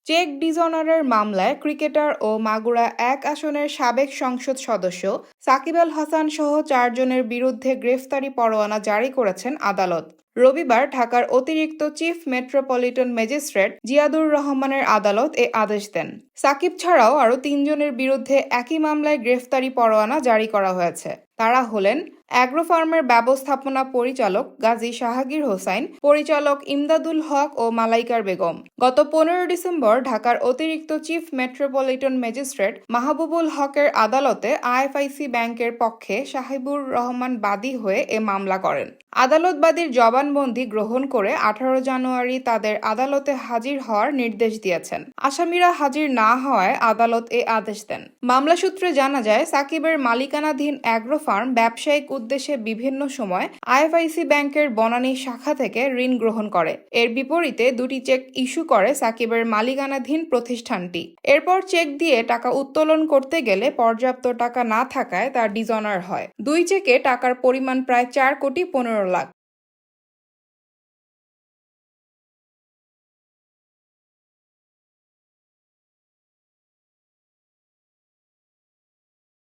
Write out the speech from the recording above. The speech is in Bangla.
চেক ডিজঅনারের মামলায় ক্রিকেটার ও মাগুরা ১ আসনের সাবেক সংসদ সদস্য সাকিব আল হাসান সহ ৪ জনের বিরুদ্ধে গ্রেফতারি পরোয়ানা জারি করেছেন আদালত। রবিবার ঢাকার অতিরিক্ত চিফ মেট্রোপলিটন ম্যাজিস্ট্রেট জিয়াদুর রহমানের আদালত এ আদেশ দেন। সাকিব ছাড়াও আরও ৩ জনের বিরুদ্ধে একই মামলায় গ্রেফতারি পরোয়ানা জারি করা হয়েছে। তারা হলেন অ্যাগ্রো ফার্মের ব্যবস্থাপনা পরিচালক গাজী শাহাগীর হোসাইন, পরিচালক ইমদাদুল হক ও মালাইকার বেগম। গত ১৫ ডিসেম্বর ঢাকার অতিরিক্ত চিফ মেট্রোপলিটন ম্যাজিস্ট্রেট মাহবুবুল হকের আদালতে আইএফআইসি ব্যাংকের পক্ষে সাহিবুর রহমান বাদী হয়ে এ মামলা করেন। আদালত বাদীর জবানবন্দি গ্রহণ করে ১৮ জানুয়ারি তাদের আদালতে হাজির হওয়ার নির্দেশ দিয়েছেন। আসামিরা হাজির না হওয়ায় আদালত এ আদেশ দেন। মামলা সূত্রে জানা যায়, সাকিবের মালিকানাধীন অ্যাগ্রো ফার্ম ব্যবসায়িক উদ্দেশ্যে বিভিন্ন সময় আইএফআইসি ব্যাংকের বনানী শাখা থেকে ঋণ গ্রহণ করে। এর বিপরীতে ২টি চেক ইস্যু করে সাকিবের মালিকানাধীন প্রতিষ্ঠানটি। এরপর চেক দিয়ে টাকা উত্তোলন করতে গেলে পর্যাপ্ত টাকা না থাকায় তা ডিজঅনার হয়। ২ চেকে টাকার পরিমাণ প্রায় ৪ কোটি ১৫ লাখ।